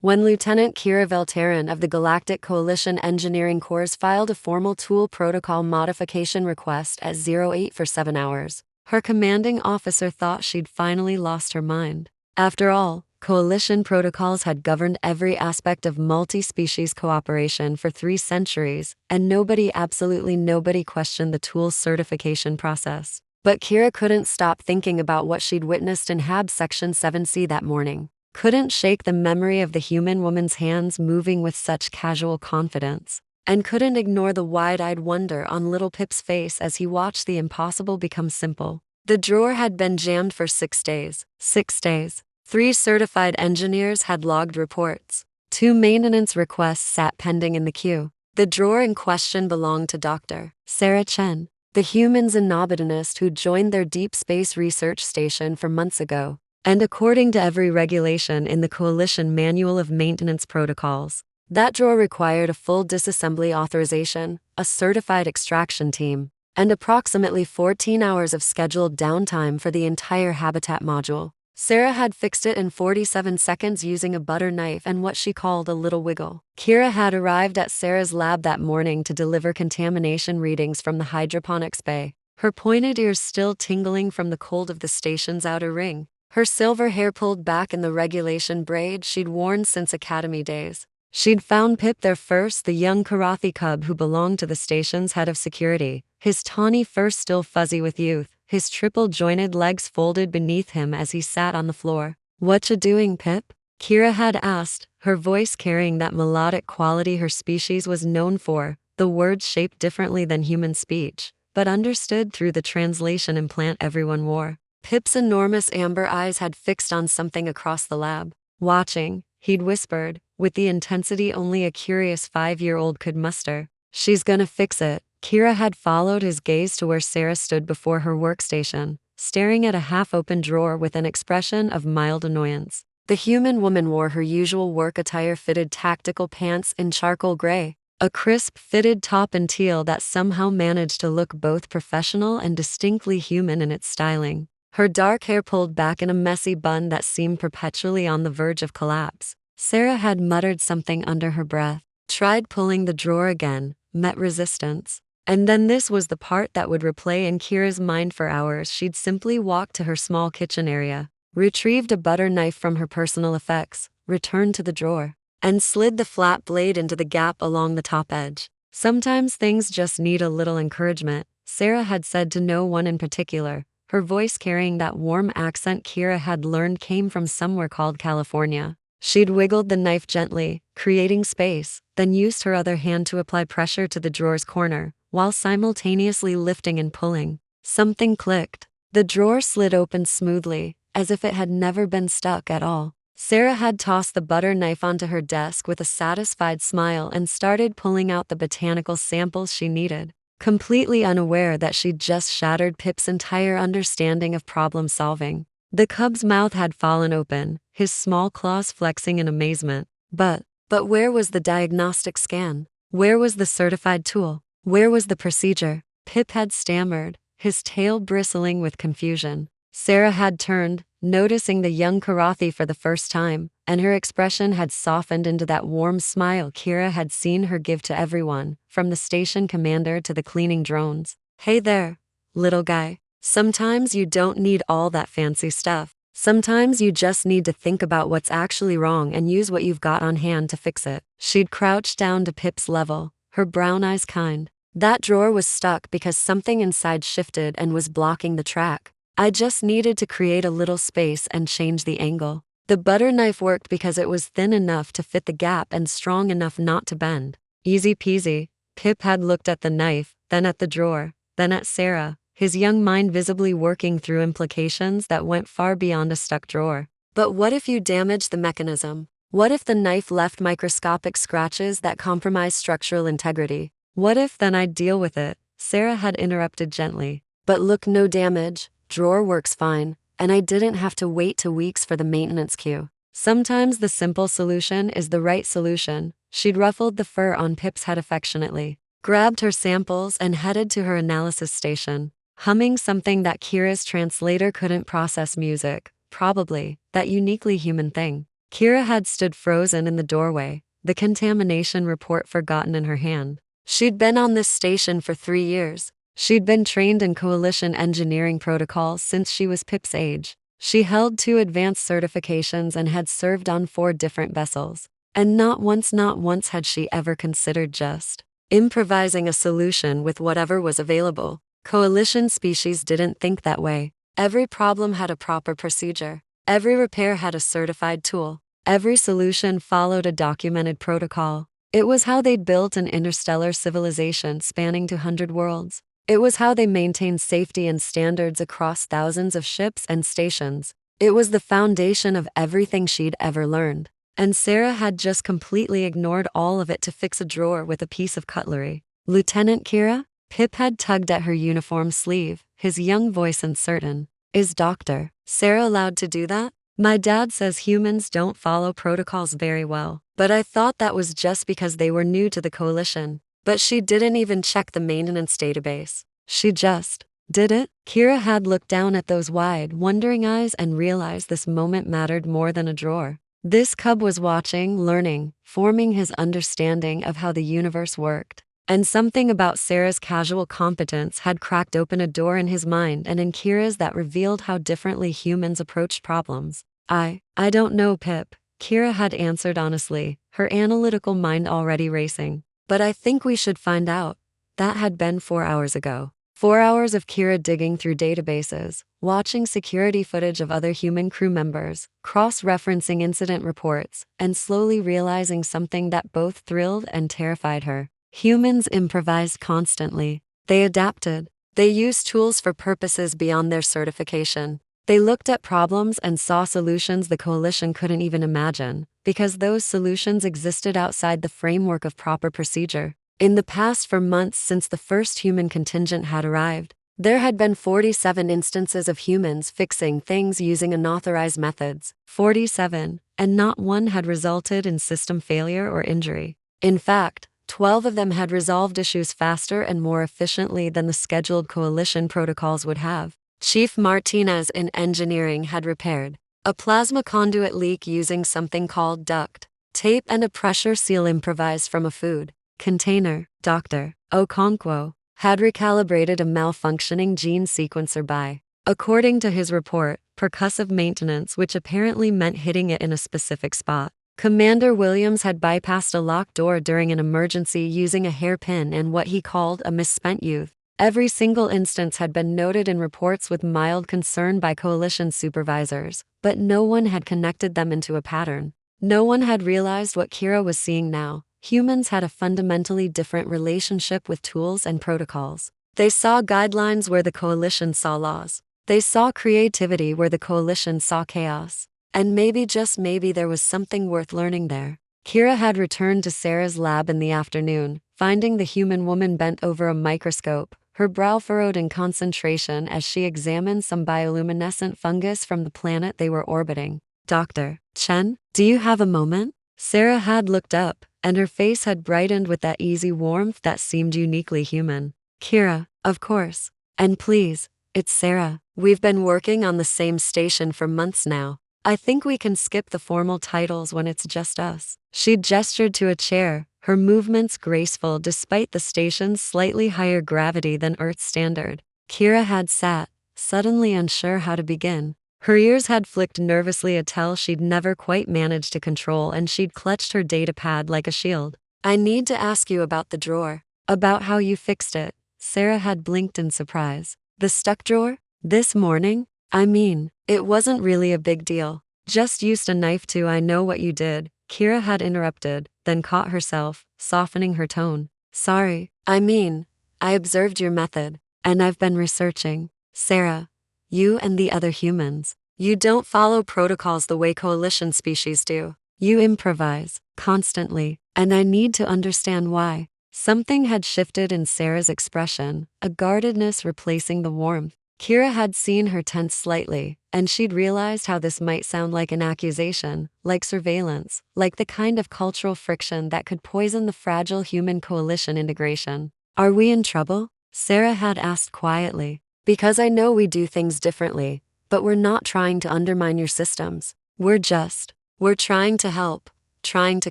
When Lieutenant Kira Vel'Taren of the Galactic Coalition Engineering Corps filed a formal tool protocol modification request at 08 for 7 hours, her commanding officer thought she'd finally lost her mind. After all, coalition protocols had governed every aspect of multi-species cooperation for 3 centuries, and absolutely nobody questioned the tool's certification process. But Kira couldn't stop thinking about what she'd witnessed in HAB Section 7C that morning. Couldn't shake the memory of the human woman's hands moving with such casual confidence, and couldn't ignore the wide-eyed wonder on little Pip's face as he watched the impossible become simple. The drawer had been jammed for 6 days. 6 days. 3 certified engineers had logged reports. 2 maintenance requests sat pending in the queue. The drawer in question belonged to Dr. Sarah Chen, the human xenobotanist who joined their deep space research station for months ago. And according to every regulation in the Coalition Manual of Maintenance Protocols, that drawer required a full disassembly authorization, a certified extraction team, and approximately 14 hours of scheduled downtime for the entire habitat module. Sarah had fixed it in 47 seconds using a butter knife and what she called a little wiggle. Kira had arrived at Sarah's lab that morning to deliver contamination readings from the hydroponics bay, her pointed ears still tingling from the cold of the station's outer ring. Her silver hair pulled back in the regulation braid she'd worn since academy days. She'd found Pip there first, the young Karathi cub who belonged to the station's head of security, his tawny fur still fuzzy with youth, his triple-jointed legs folded beneath him as he sat on the floor. "Whatcha doing, Pip?" Kira had asked, her voice carrying that melodic quality her species was known for, the words shaped differently than human speech, but understood through the translation implant everyone wore. Pip's enormous amber eyes had fixed on something across the lab. "Watching," he'd whispered, with the intensity only a curious 5-year-old could muster. "She's gonna fix it." Kira had followed his gaze to where Sarah stood before her workstation, staring at a half-open drawer with an expression of mild annoyance. The human woman wore her usual work attire, fitted tactical pants in charcoal gray, a crisp fitted top in teal that somehow managed to look both professional and distinctly human in its styling. Her dark hair pulled back in a messy bun that seemed perpetually on the verge of collapse. Sarah had muttered something under her breath, tried pulling the drawer again, met resistance. And then this was the part that would replay in Kira's mind for hours. She'd simply walked to her small kitchen area, retrieved a butter knife from her personal effects, returned to the drawer, and slid the flat blade into the gap along the top edge. Sometimes things just need a little encouragement, Sarah had said to no one in particular, her voice carrying that warm accent Kira had learned came from somewhere called California. She'd wiggled the knife gently, creating space, then used her other hand to apply pressure to the drawer's corner, while simultaneously lifting and pulling. Something clicked. The drawer slid open smoothly, as if it had never been stuck at all. Sarah had tossed the butter knife onto her desk with a satisfied smile and started pulling out the botanical samples she needed, completely unaware that she'd just shattered Pip's entire understanding of problem solving. The cub's mouth had fallen open, his small claws flexing in amazement. But where was the diagnostic scan? Where was the certified tool? Where was the procedure? Pip had stammered, his tail bristling with confusion. Sarah had turned, noticing the young Karathi for the first time, and her expression had softened into that warm smile Kira had seen her give to everyone, from the station commander to the cleaning drones. "Hey there, little guy. Sometimes you don't need all that fancy stuff. Sometimes you just need to think about what's actually wrong and use what you've got on hand to fix it." She'd crouched down to Pip's level, her brown eyes kind. "That drawer was stuck because something inside shifted and was blocking the track. I just needed to create a little space and change the angle. The butter knife worked because it was thin enough to fit the gap and strong enough not to bend. Easy peasy." Pip had looked at the knife, then at the drawer, then at Sarah, his young mind visibly working through implications that went far beyond a stuck drawer. "But what if you damaged the mechanism? What if the knife left microscopic scratches that compromised structural integrity? What if then I'd deal with it?" Sarah had interrupted gently. "But look, no damage. Drawer works fine, and I didn't have to wait 2 weeks for the maintenance queue." Sometimes the simple solution is the right solution. She'd ruffled the fur on Pip's head affectionately, grabbed her samples and headed to her analysis station, humming something that Kira's translator couldn't process: music, probably, that uniquely human thing. Kira had stood frozen in the doorway, the contamination report forgotten in her hand. She'd been on this station for 3 years. She'd been trained in coalition engineering protocols since she was Pip's age. She held 2 advanced certifications and had served on 4 different vessels. And not once had she ever considered just improvising a solution with whatever was available. Coalition species didn't think that way. Every problem had a proper procedure. Every repair had a certified tool. Every solution followed a documented protocol. It was how they'd built an interstellar civilization spanning 200 worlds. It was how they maintained safety and standards across thousands of ships and stations. It was the foundation of everything she'd ever learned. And Sarah had just completely ignored all of it to fix a drawer with a piece of cutlery. Lieutenant Kira? Pip had tugged at her uniform sleeve, his young voice uncertain. Is Dr. Sarah allowed to do that? My dad says humans don't follow protocols very well, but I thought that was just because they were new to the coalition. But she didn't even check the maintenance database. She just did it. Kira had looked down at those wide, wondering eyes and realized this moment mattered more than a drawer. This cub was watching, learning, forming his understanding of how the universe worked. And something about Sarah's casual competence had cracked open a door in his mind and in Kira's that revealed how differently humans approached problems. I don't know, Pip, Kira had answered honestly, her analytical mind already racing. But I think we should find out. That had been 4 hours ago. 4 hours of Kira digging through databases, watching security footage of other human crew members, cross-referencing incident reports, and slowly realizing something that both thrilled and terrified her. Humans improvised constantly. They adapted. They used tools for purposes beyond their certification. They looked at problems and saw solutions the coalition couldn't even imagine, because those solutions existed outside the framework of proper procedure. In the past, for months since the first human contingent had arrived, there had been 47 instances of humans fixing things using unauthorized methods. 47, and not one had resulted in system failure or injury. In fact, 12 of them had resolved issues faster and more efficiently than the scheduled coalition protocols would have. Chief Martinez in engineering had repaired a plasma conduit leak using something called duct tape and a pressure seal improvised from a food container. Dr. Okonkwo had recalibrated a malfunctioning gene sequencer by, according to his report, percussive maintenance, which apparently meant hitting it in a specific spot. Commander Williams had bypassed a locked door during an emergency using a hairpin and what he called a misspent youth. Every single instance had been noted in reports with mild concern by coalition supervisors, but no one had connected them into a pattern. No one had realized what Kira was seeing now. Humans had a fundamentally different relationship with tools and protocols. They saw guidelines where the coalition saw laws. They saw creativity where the coalition saw chaos. And maybe, just maybe, there was something worth learning there. Kira had returned to Sarah's lab in the afternoon, finding the human woman bent over a microscope, her brow furrowed in concentration as she examined some bioluminescent fungus from the planet they were orbiting. Dr. Chen, do you have a moment? Sarah had looked up, and her face had brightened with that easy warmth that seemed uniquely human. Kira, of course. And please, it's Sarah. We've been working on the same station for months now. I think we can skip the formal titles when it's just us. She gestured to a chair, her movements graceful despite the station's slightly higher gravity than Earth's standard. Kira had sat, suddenly unsure how to begin. Her ears had flicked nervously, a tell she'd never quite managed to control, and she'd clutched her datapad like a shield. I need to ask you about the drawer. About how you fixed it. Sarah had blinked in surprise. The stuck drawer? This morning? I mean, it wasn't really a big deal. Just used a knife to. I know what you did, Kira had interrupted, then caught herself, softening her tone. Sorry, I mean, I observed your method, and I've been researching. Sarah, you and the other humans, you don't follow protocols the way coalition species do. You improvise, constantly, and I need to understand why. Something had shifted in Sarah's expression, a guardedness replacing the warmth. Kira had seen her tense slightly, and she'd realized how this might sound like an accusation, like surveillance, like the kind of cultural friction that could poison the fragile human coalition integration. Are we in trouble? Sarah had asked quietly. Because I know we do things differently, but we're not trying to undermine your systems. We're just We're trying to help, trying to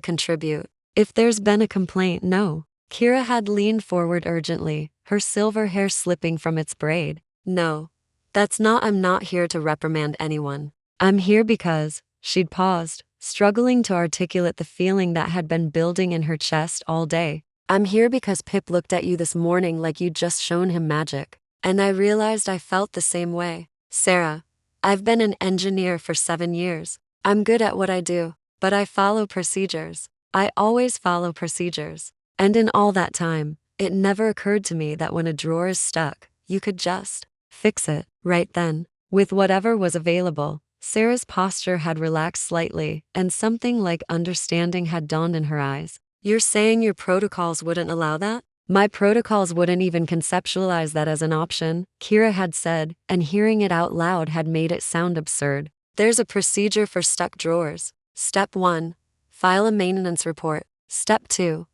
contribute. If there's been a complaint, no. Kira had leaned forward urgently, her silver hair slipping from its braid. No. I'm not here to reprimand anyone. I'm here because, she'd paused, struggling to articulate the feeling that had been building in her chest all day. I'm here because Pip looked at you this morning like you'd just shown him magic. And I realized I felt the same way. Sarah, I've been an engineer for 7 years. I'm good at what I do, but I follow procedures. I always follow procedures. And in all that time, it never occurred to me that when a drawer is stuck, you could just fix it right then. With whatever was available, Sarah's posture had relaxed slightly, and something like understanding had dawned in her eyes. You're saying your protocols wouldn't allow that? My protocols wouldn't even conceptualize that as an option, Kira had said, and hearing it out loud had made it sound absurd. There's a procedure for stuck drawers. Step 1. File a maintenance report. Step 2.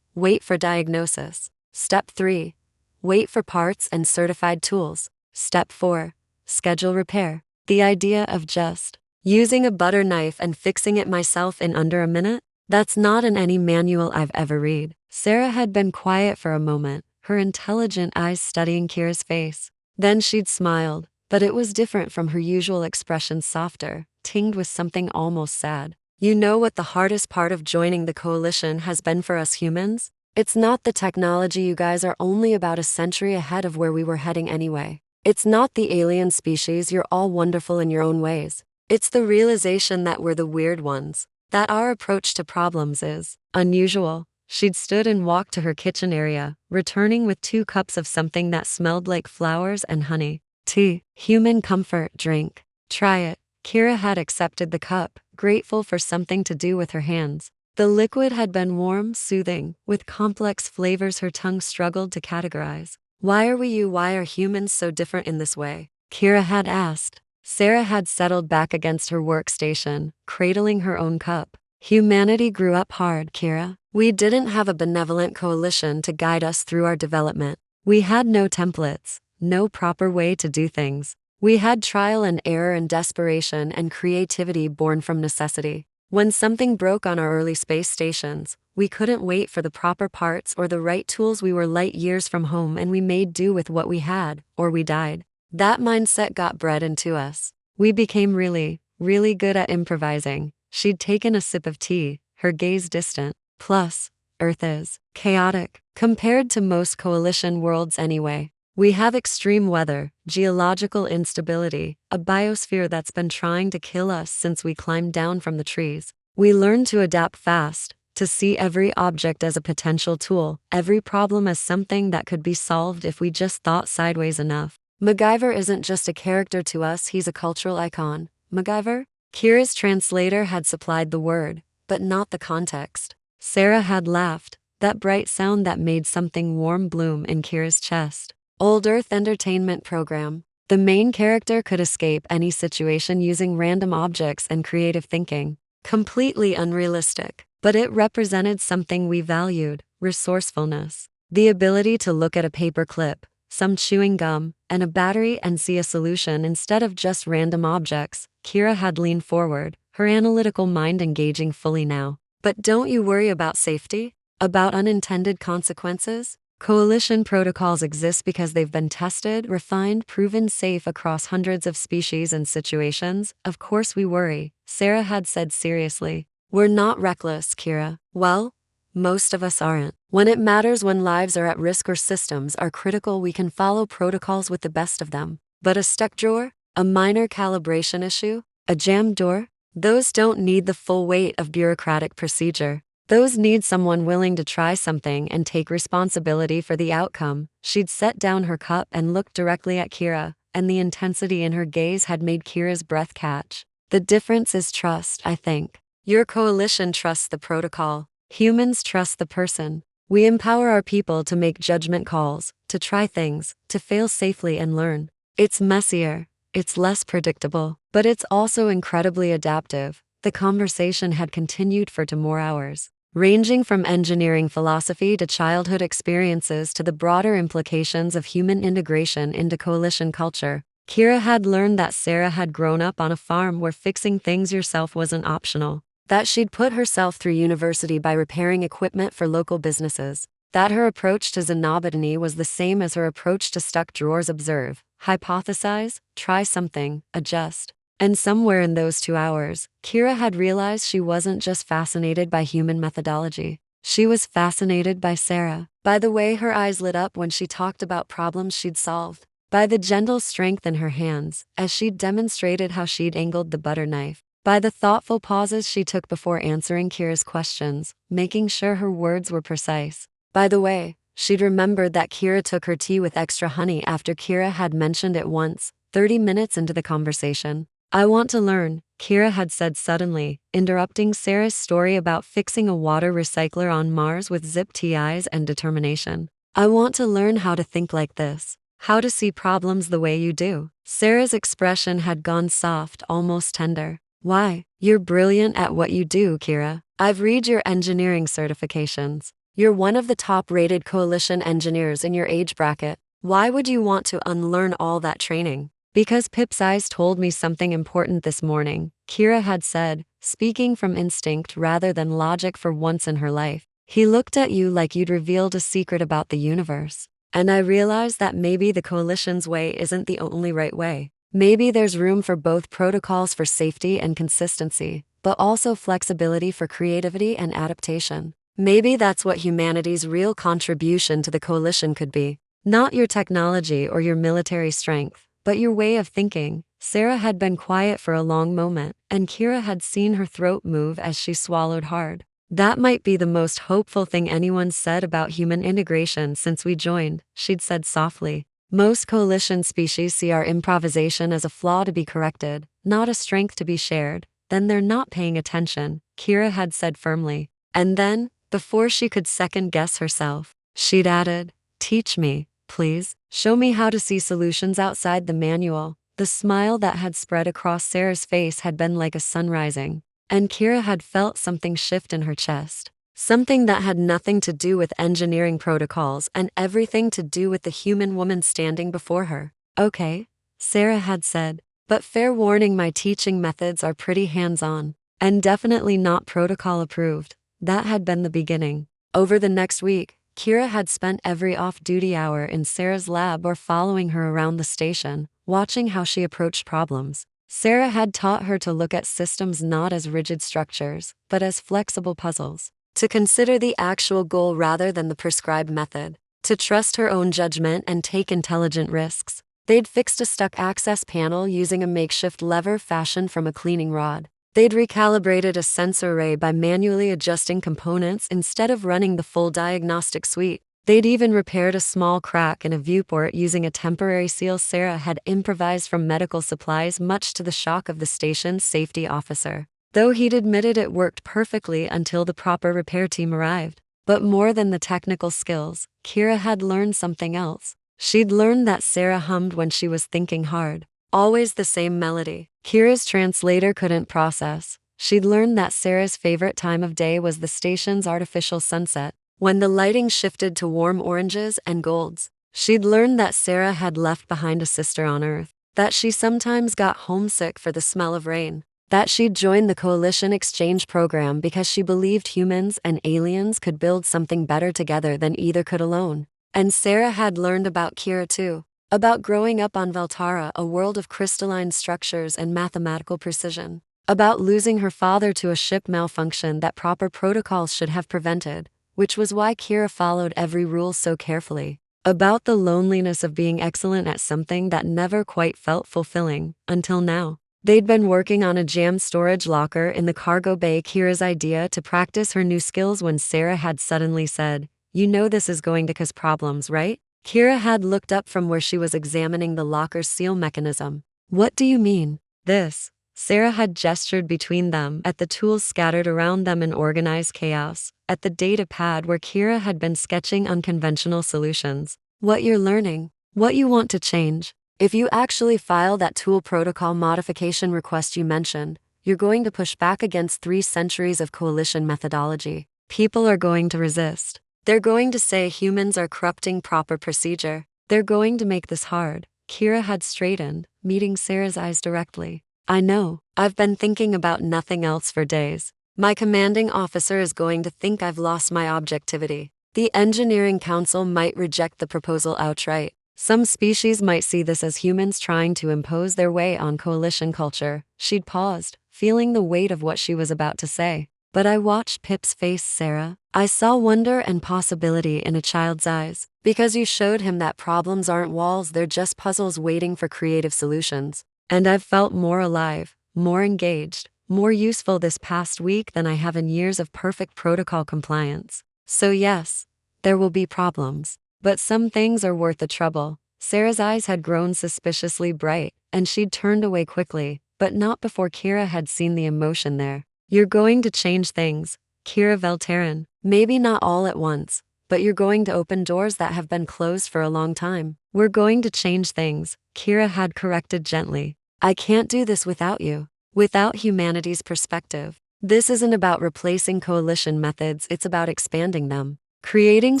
Wait for diagnosis. Step 3. Wait for parts and certified tools. Step 4. Schedule repair. The idea of just using a butter knife and fixing it myself in under a minute? That's not in any manual I've ever read. Sarah had been quiet for a moment, her intelligent eyes studying Kira's face. Then she'd smiled, but it was different from her usual expression, softer, tinged with something almost sad. You know what the hardest part of joining the coalition has been for us humans? It's not the technology. You guys are only about a century ahead of where we were heading anyway. It's not the alien species. You're all wonderful in your own ways. It's the realization that we're the weird ones, that our approach to problems is unusual. She'd stood and walked to her kitchen area, returning with 2 cups of something that smelled like flowers and honey. Tea. Human comfort drink. Try it. Kira had accepted the cup, grateful for something to do with her hands. The liquid had been warm, soothing, with complex flavors her tongue struggled to categorize. Why are humans so different in this way? Kira had asked. Sarah had settled back against her workstation, cradling her own cup. Humanity grew up hard, Kira. We didn't have a benevolent coalition to guide us through our development. We had no templates, no proper way to do things. We had trial and error and desperation and creativity born from necessity. When something broke on our early space stations, we couldn't wait for the proper parts or the right tools. We were light years from home and we made do with what we had, or we died. That mindset got bred into us. We became really, really good at improvising. She'd taken a sip of tea, her gaze distant. Plus, Earth is chaotic compared to most coalition worlds anyway. We have extreme weather, geological instability, a biosphere that's been trying to kill us since we climbed down from the trees. We learned to adapt fast, to see every object as a potential tool, every problem as something that could be solved if we just thought sideways enough. MacGyver isn't just a character to us, he's a cultural icon. MacGyver? Kira's translator had supplied the word, but not the context. Sarah had laughed, that bright sound that made something warm bloom in Kira's chest. Old Earth entertainment program. The main character could escape any situation using random objects and creative thinking. Completely unrealistic, but it represented something we valued: resourcefulness. The ability to look at a paper clip, some chewing gum, and a battery and see a solution instead of just random objects. Kira had leaned forward, her analytical mind engaging fully now. But don't you worry about safety? About unintended consequences? Coalition protocols exist because they've been tested, refined, proven safe across hundreds of species and situations. Of course we worry, Sarah had said seriously. We're not reckless, Kira. Well, most of us aren't. When it matters, when lives are at risk or systems are critical, we can follow protocols with the best of them. But a stuck drawer? A minor calibration issue? A jammed door? Those don't need the full weight of bureaucratic procedure. Those need someone willing to try something and take responsibility for the outcome. She'd set down her cup and looked directly at Kira, and the intensity in her gaze had made Kira's breath catch. The difference is trust, I think. Your coalition trusts the protocol. Humans trust the person. We empower our people to make judgment calls, to try things, to fail safely and learn. It's messier, it's less predictable, but it's also incredibly adaptive. The conversation had continued for 2 more hours, ranging from engineering philosophy to childhood experiences to the broader implications of human integration into coalition culture. Kira had learned that Sarah had grown up on a farm where fixing things yourself wasn't optional. That she'd put herself through university by repairing equipment for local businesses. That her approach to xenobotany was the same as her approach to stuck drawers: observe, hypothesize, try something, adjust. And somewhere in those 2 hours, Kira had realized she wasn't just fascinated by human methodology. She was fascinated by Sarah, by the way her eyes lit up when she talked about problems she'd solved, by the gentle strength in her hands as she'd demonstrated how she'd angled the butter knife, by the thoughtful pauses she took before answering Kira's questions, making sure her words were precise. By the way, she'd remembered that Kira took her tea with extra honey after Kira had mentioned it once, 30 minutes into the conversation. "I want to learn," Kira had said suddenly, interrupting Sarah's story about fixing a water recycler on Mars with zipped eyes and determination. "I want to learn how to think like this, how to see problems the way you do." Sarah's expression had gone soft, almost tender. "Why? You're brilliant at what you do, Kira. I've read your engineering certifications. You're one of the top-rated coalition engineers in your age bracket. Why would you want to unlearn all that training?" "Because Pip's eyes told me something important this morning," Kira had said, speaking from instinct rather than logic for once in her life. "He looked at you like you'd revealed a secret about the universe. And I realized that maybe the coalition's way isn't the only right way. Maybe there's room for both protocols for safety and consistency, but also flexibility for creativity and adaptation. Maybe that's what humanity's real contribution to the coalition could be. Not your technology or your military strength, but your way of thinking." Sarah had been quiet for a long moment, and Kira had seen her throat move as she swallowed hard. "That might be the most hopeful thing anyone's said about human integration since we joined," she'd said softly. "Most coalition species see our improvisation as a flaw to be corrected, not a strength to be shared." "Then they're not paying attention," Kira had said firmly. And then, before she could second-guess herself, she'd added, "Teach me, please. Show me how to see solutions outside the manual." The smile that had spread across Sarah's face had been like a sun rising, and Kira had felt something shift in her chest. Something that had nothing to do with engineering protocols and everything to do with the human woman standing before her. "Okay," Sarah had said, "but fair warning, my teaching methods are pretty hands-on, and definitely not protocol approved." That had been the beginning. Over the next week, Kira had spent every off-duty hour in Sarah's lab or following her around the station, watching how she approached problems. Sarah had taught her to look at systems not as rigid structures, but as flexible puzzles. To consider the actual goal rather than the prescribed method. To trust her own judgment and take intelligent risks. They'd fixed a stuck access panel using a makeshift lever fashioned from a cleaning rod. They'd recalibrated a sensor array by manually adjusting components instead of running the full diagnostic suite. They'd even repaired a small crack in a viewport using a temporary seal Sarah had improvised from medical supplies, much to the shock of the station's safety officer. Though he'd admitted it worked perfectly until the proper repair team arrived. But more than the technical skills, Kira had learned something else. She'd learned that Sarah hummed when she was thinking hard. Always the same melody. Kira's translator couldn't process. She'd learned that Sarah's favorite time of day was the station's artificial sunset, when the lighting shifted to warm oranges and golds. She'd learned that Sarah had left behind a sister on Earth, that she sometimes got homesick for the smell of rain, that she'd joined the Coalition exchange program because she believed humans and aliens could build something better together than either could alone. And Sarah had learned about Kira too. About growing up on Vel'Taren, a world of crystalline structures and mathematical precision. About losing her father to a ship malfunction that proper protocols should have prevented, which was why Kira followed every rule so carefully. About the loneliness of being excellent at something that never quite felt fulfilling, until now. They'd been working on a jammed storage locker in the cargo bay. Kira's idea to practice her new skills when Sarah had suddenly said, "You know this is going to cause problems, right?" Kira had looked up from where she was examining the locker's seal mechanism. "What do you mean?" "This." Sarah had gestured between them at the tools scattered around them in organized chaos, at the data pad where Kira had been sketching unconventional solutions. "What you're learning, what you want to change. If you actually file that tool protocol modification request you mentioned, you're going to push back against 3 centuries of coalition methodology. People are going to resist. They're going to say humans are corrupting proper procedure. They're going to make this hard." Kira had straightened, meeting Sarah's eyes directly. "I know. I've been thinking about nothing else for days. My commanding officer is going to think I've lost my objectivity. The engineering council might reject the proposal outright. Some species might see this as humans trying to impose their way on coalition culture. She'd paused, feeling the weight of what she was about to say. But I watched Pip's face, Sarah. I saw wonder and possibility in a child's eyes. Because you showed him that problems aren't walls, they're just puzzles waiting for creative solutions. And I've felt more alive, more engaged, more useful this past week than I have in years of perfect protocol compliance. So yes, there will be problems. But some things are worth the trouble. Sarah's eyes had grown suspiciously bright, and she'd turned away quickly, but not before Kira had seen the emotion there. You're going to change things, Kira Vel'Taren. Maybe not all at once, but you're going to open doors that have been closed for a long time. We're going to change things, Kira had corrected gently. I can't do this without you, without humanity's perspective. This isn't about replacing coalition methods, it's about expanding them. Creating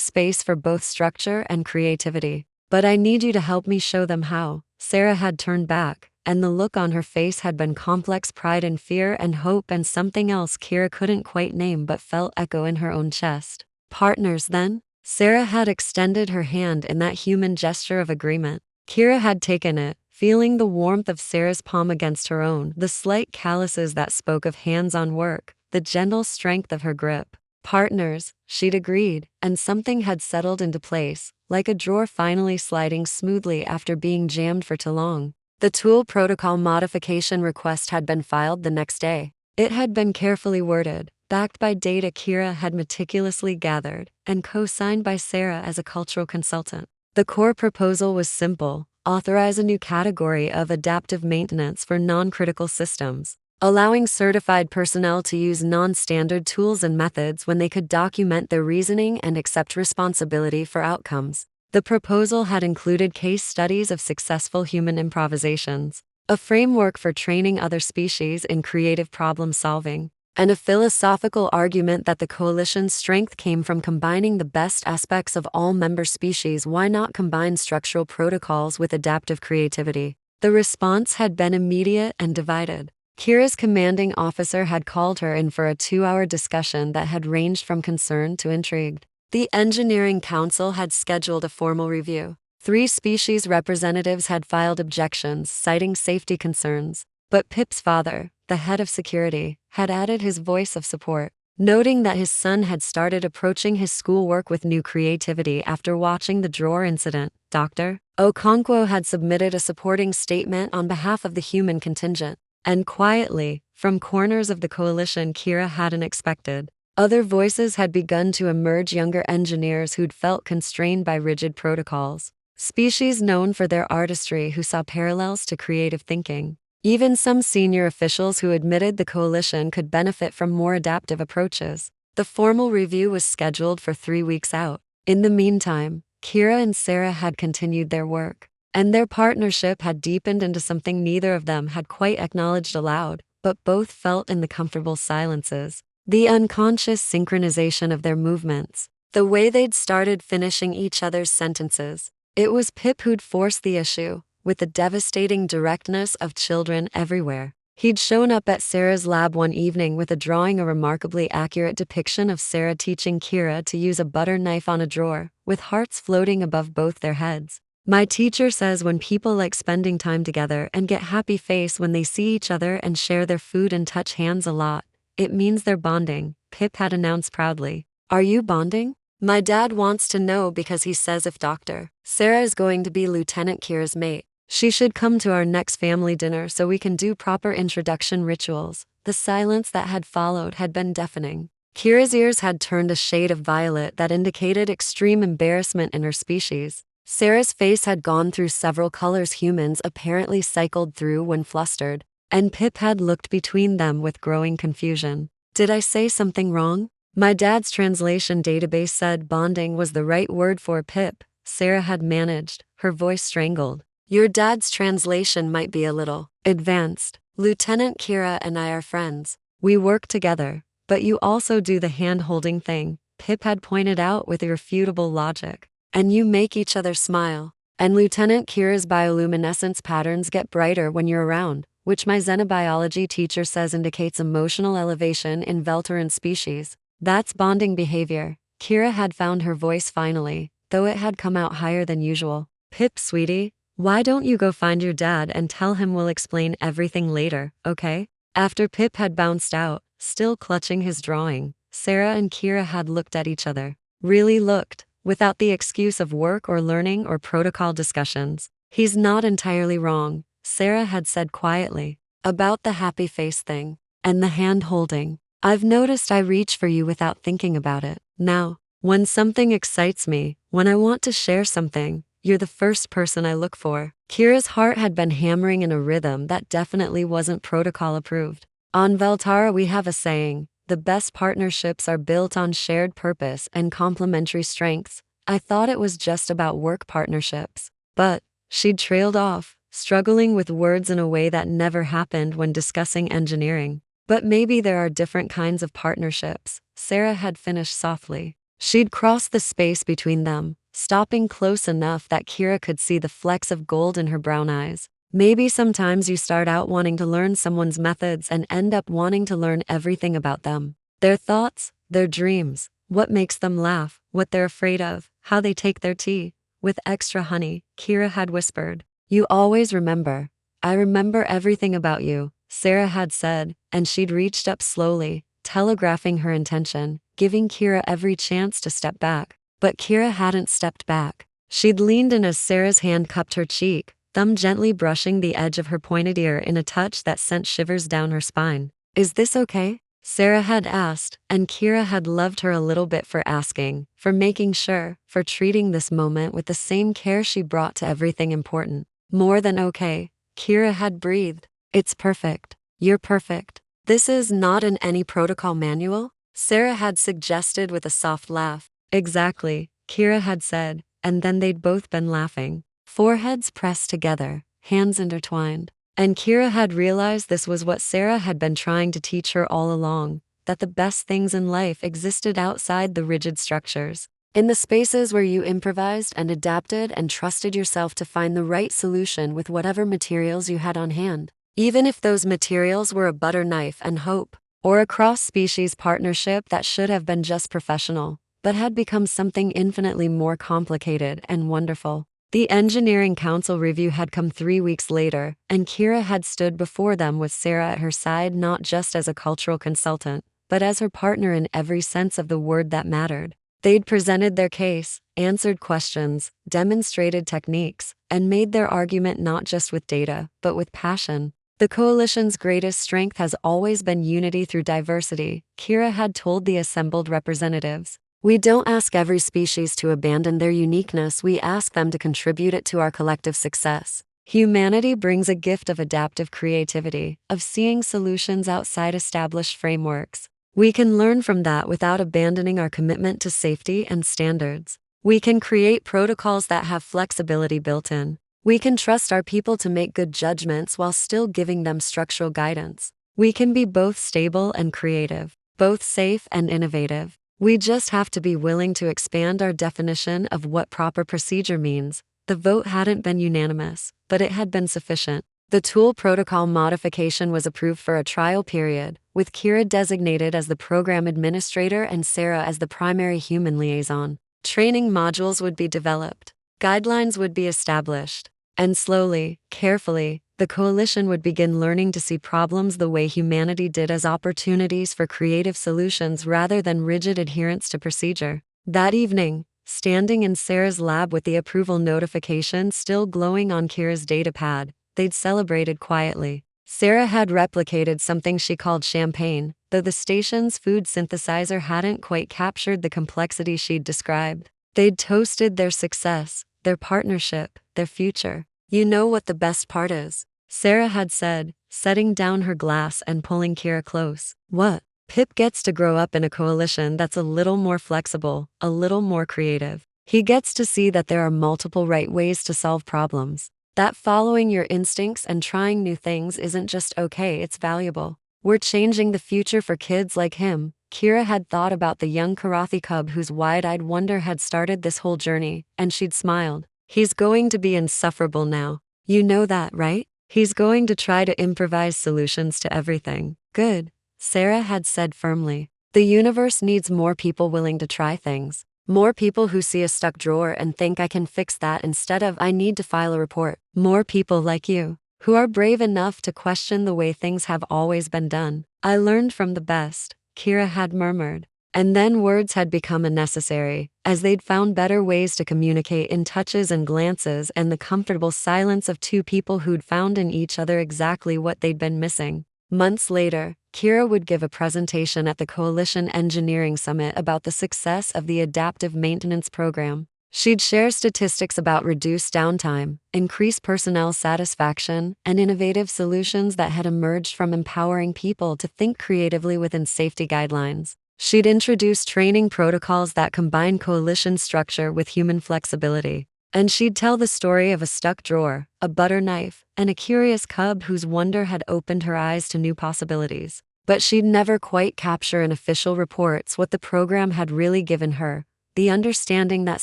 space for both structure and creativity. But I need you to help me show them how. Sarah had turned back, and the look on her face had been complex pride and fear and hope and something else Kira couldn't quite name but felt echo in her own chest. Partners, then? Sarah had extended her hand in that human gesture of agreement. Kira had taken it, feeling the warmth of Sarah's palm against her own, the slight calluses that spoke of hands-on work, the gentle strength of her grip. Partners, she'd agreed, and something had settled into place, like a drawer finally sliding smoothly after being jammed for too long. The tool protocol modification request had been filed the next day. It had been carefully worded, backed by data Kira had meticulously gathered, and co-signed by Sarah as a cultural consultant. The core proposal was simple: authorize a new category of adaptive maintenance for non-critical systems, allowing certified personnel to use non-standard tools and methods when they could document their reasoning and accept responsibility for outcomes. The proposal had included case studies of successful human improvisations, a framework for training other species in creative problem-solving, and a philosophical argument that the coalition's strength came from combining the best aspects of all member species. Why not combine structural protocols with adaptive creativity? The response had been immediate and divided. Kira's commanding officer had called her in for a 2-hour discussion that had ranged from concern to intrigued. The Engineering Council had scheduled a formal review. 3 species representatives had filed objections, citing safety concerns. But Pip's father, the head of security, had added his voice of support, noting that his son had started approaching his schoolwork with new creativity after watching the drawer incident. Dr. Okonkwo had submitted a supporting statement on behalf of the human contingent. And quietly, from corners of the coalition Kira hadn't expected, other voices had begun to emerge, younger engineers who'd felt constrained by rigid protocols, species known for their artistry who saw parallels to creative thinking, even some senior officials who admitted the coalition could benefit from more adaptive approaches. The formal review was scheduled for 3 weeks out. In the meantime, Kira and Sarah had continued their work. And their partnership had deepened into something neither of them had quite acknowledged aloud, but both felt in the comfortable silences. The unconscious synchronization of their movements, the way they'd started finishing each other's sentences. It was Pip who'd forced the issue, with the devastating directness of children everywhere. He'd shown up at Sarah's lab one evening with a drawing, a remarkably accurate depiction of Sarah teaching Kira to use a butter knife on a drawer, with hearts floating above both their heads. My teacher says when people like spending time together and get happy face when they see each other and share their food and touch hands a lot, it means they're bonding, Pip had announced proudly. Are you bonding? My dad wants to know because he says if Dr. Sarah is going to be Lieutenant Kira's mate, she should come to our next family dinner so we can do proper introduction rituals. The silence that had followed had been deafening. Kira's ears had turned a shade of violet that indicated extreme embarrassment in her species. Sarah's face had gone through several colors humans apparently cycled through when flustered, and Pip had looked between them with growing confusion. Did I say something wrong? My dad's translation database said bonding was the right word for Pip, Sarah had managed, her voice strangled. Your dad's translation might be a little advanced. Lieutenant Kira and I are friends. We work together, but you also do the hand-holding thing, Pip had pointed out with irrefutable logic. And you make each other smile. And Lieutenant Kira's bioluminescence patterns get brighter when you're around, which my xenobiology teacher says indicates emotional elevation in Vel'Taren species. That's bonding behavior. Kira had found her voice finally, though it had come out higher than usual. Pip, sweetie, why don't you go find your dad and tell him we'll explain everything later, okay? After Pip had bounced out, still clutching his drawing, Sarah and Kira had looked at each other. Really looked, without the excuse of work or learning or protocol discussions. He's not entirely wrong, Sarah had said quietly. About the happy face thing. And the hand holding. I've noticed I reach for you without thinking about it. Now, when something excites me, when I want to share something, you're the first person I look for. Kira's heart had been hammering in a rhythm that definitely wasn't protocol approved. On Vel'Tara we have a saying, the best partnerships are built on shared purpose and complementary strengths. I thought it was just about work partnerships. But, she'd trailed off, struggling with words in a way that never happened when discussing engineering. But maybe there are different kinds of partnerships, Sarah had finished softly. She'd crossed the space between them, stopping close enough that Kira could see the flecks of gold in her brown eyes. Maybe sometimes you start out wanting to learn someone's methods and end up wanting to learn everything about them. Their thoughts, their dreams, what makes them laugh, what they're afraid of, how they take their tea. With extra honey, Kira had whispered. You always remember. I remember everything about you, Sarah had said, and she'd reached up slowly, telegraphing her intention, giving Kira every chance to step back. But Kira hadn't stepped back. She'd leaned in as Sarah's hand cupped her cheek, thumb gently brushing the edge of her pointed ear in a touch that sent shivers down her spine. Is this okay? Sarah had asked, and Kira had loved her a little bit for asking, for making sure, for treating this moment with the same care she brought to everything important. More than okay, Kira had breathed. It's perfect. You're perfect. This is not in any protocol manual? Sarah had suggested with a soft laugh. Exactly, Kira had said, and then they'd both been laughing. Foreheads pressed together, hands intertwined. And Kira had realized this was what Sarah had been trying to teach her all along, that the best things in life existed outside the rigid structures. In the spaces where you improvised and adapted and trusted yourself to find the right solution with whatever materials you had on hand. Even if those materials were a butter knife and hope, or a cross-species partnership that should have been just professional, but had become something infinitely more complicated and wonderful. The Engineering Council review had come 3 weeks later, and Kira had stood before them with Sarah at her side not just as a cultural consultant, but as her partner in every sense of the word that mattered. They'd presented their case, answered questions, demonstrated techniques, and made their argument not just with data, but with passion. The coalition's greatest strength has always been unity through diversity, Kira had told the assembled representatives. We don't ask every species to abandon their uniqueness, we ask them to contribute it to our collective success. Humanity brings a gift of adaptive creativity, of seeing solutions outside established frameworks. We can learn from that without abandoning our commitment to safety and standards. We can create protocols that have flexibility built in. We can trust our people to make good judgments while still giving them structural guidance. We can be both stable and creative, both safe and innovative. We just have to be willing to expand our definition of what proper procedure means. The vote hadn't been unanimous, but it had been sufficient. The tool protocol modification was approved for a trial period, with Kira designated as the program administrator and Sarah as the primary human liaison. Training modules would be developed. Guidelines would be established. And slowly, carefully, the coalition would begin learning to see problems the way humanity did as opportunities for creative solutions rather than rigid adherence to procedure. That evening, standing in Sarah's lab with the approval notification still glowing on Kira's datapad, they'd celebrated quietly. Sarah had replicated something she called champagne, though the station's food synthesizer hadn't quite captured the complexity she'd described. They'd toasted their success, their partnership, their future. You know what the best part is? Sarah had said, setting down her glass and pulling Kira close. What? Pip gets to grow up in a coalition that's a little more flexible, a little more creative. He gets to see that there are multiple right ways to solve problems. That following your instincts and trying new things isn't just okay, it's valuable. We're changing the future for kids like him. Kira had thought about the young Karathi cub whose wide-eyed wonder had started this whole journey, and she'd smiled. He's going to be insufferable now. You know that, right? He's going to try to improvise solutions to everything. Good, Sarah had said firmly. The universe needs more people willing to try things. More people who see a stuck drawer and think I can fix that instead of I need to file a report. More people like you, who are brave enough to question the way things have always been done. I learned from the best, Kira had murmured. And then words had become unnecessary, as they'd found better ways to communicate in touches and glances and the comfortable silence of two people who'd found in each other exactly what they'd been missing. Months later, Kira would give a presentation at the Coalition Engineering Summit about the success of the adaptive maintenance program. She'd share statistics about reduced downtime, increased personnel satisfaction, and innovative solutions that had emerged from empowering people to think creatively within safety guidelines. She'd introduce training protocols that combine coalition structure with human flexibility. And she'd tell the story of a stuck drawer, a butter knife, and a curious cub whose wonder had opened her eyes to new possibilities. But she'd never quite capture in official reports what the program had really given her, the understanding that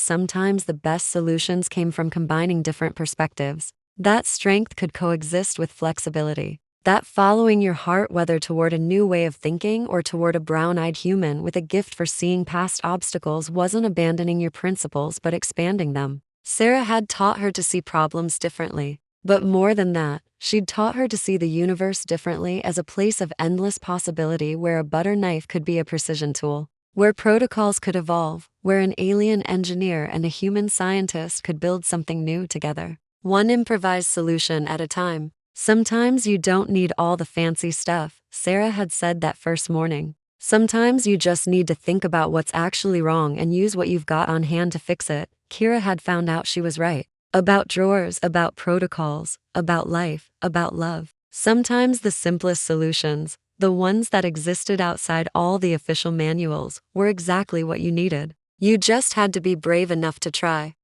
sometimes the best solutions came from combining different perspectives. That strength could coexist with flexibility. That following your heart, whether toward a new way of thinking or toward a brown-eyed human with a gift for seeing past obstacles, wasn't abandoning your principles but expanding them. Sarah had taught her to see problems differently. But more than that, she'd taught her to see the universe differently, as a place of endless possibility where a butter knife could be a precision tool, where protocols could evolve, where an alien engineer and a human scientist could build something new together. One improvised solution at a time. Sometimes you don't need all the fancy stuff, Sarah had said that first morning. Sometimes you just need to think about what's actually wrong and use what you've got on hand to fix it. Kira had found out she was right. About drawers, about protocols, about life, about love. Sometimes the simplest solutions, the ones that existed outside all the official manuals, were exactly what you needed. You just had to be brave enough to try.